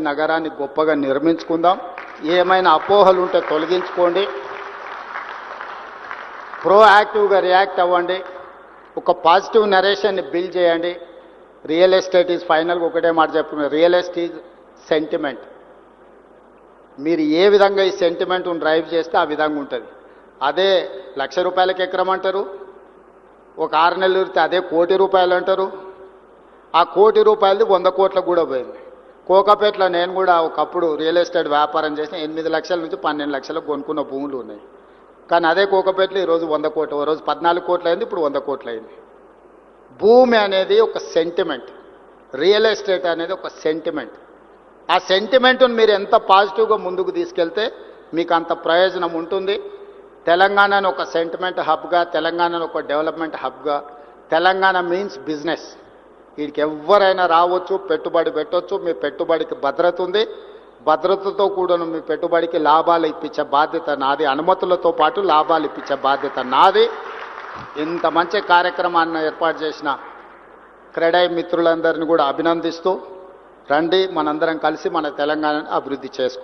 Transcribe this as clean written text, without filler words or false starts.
నగరాన్ని గొప్పగా నిర్మించుకుందాం. ఏమైనా అపోహలు ఉంటే తొలగించుకోండి. ప్రోయాక్టివ్గా రియాక్ట్ అవ్వండి. ఒక పాజిటివ్ నరేషన్ని బిల్డ్ చేయండి. రియల్ ఎస్టేట్ ఈజ్ ఫైనల్గా ఒకటే మాట చెప్తున్నారు, రియల్ ఎస్టేట్ ఈజ్ సెంటిమెంట్. మీరు ఏ విధంగా ఈ సెంటిమెంట్ను డ్రైవ్ చేస్తే ఆ విధంగా ఉంటుంది. అదే ₹1,00,000 ఎకరం అంటారు, ఒక 6 నెలలు ఉరితే అదే ₹1,00,00,000 అంటారు. ఆ ₹1,00,00,000 100 కోట్లకు కూడా పోయింది. కోకాపేటలో నేను కూడా ఒకప్పుడు రియల్ ఎస్టేట్ వ్యాపారం చేసిన 8 లక్షల నుంచి 12 లక్షలకు కొనుక్కున్న భూములు ఉన్నాయి. కానీ అదే కోకాపేటలో ఈరోజు 100 కోట్లు, ఓ రోజు 14 కోట్లు అయింది, ఇప్పుడు 100 కోట్లు అయింది. భూమి అనేది ఒక సెంటిమెంట్, రియల్ ఎస్టేట్ అనేది ఒక సెంటిమెంట్. ఆ సెంటిమెంట్ను మీరు ఎంత పాజిటివ్గా ముందుకు తీసుకెళ్తే మీకు అంత ప్రయోజనం ఉంటుంది. తెలంగాణను ఒక సెంటిమెంట్ హబ్గా, తెలంగాణను ఒక డెవలప్మెంట్ హబ్గా, తెలంగాణ మీన్స్ బిజినెస్. వీడికి ఎవరైనా రావచ్చు, పెట్టుబడి పెట్టవచ్చు. మీ పెట్టుబడికి భద్రత ఉంది. భద్రతతో కూడాను మీ పెట్టుబడికి లాభాలు ఇప్పించే బాధ్యత నాది. అనుమతులతో పాటు లాభాలు ఇప్పించే బాధ్యత నాది. ఇంత మంచి కార్యక్రమాన్ని ఏర్పాటు చేసిన క్రెడై మిత్రులందరినీ కూడా అభినందిస్తూ రండి, మనందరం కలిసి మన తెలంగాణను అభివృద్ధి చేసుకుందాం.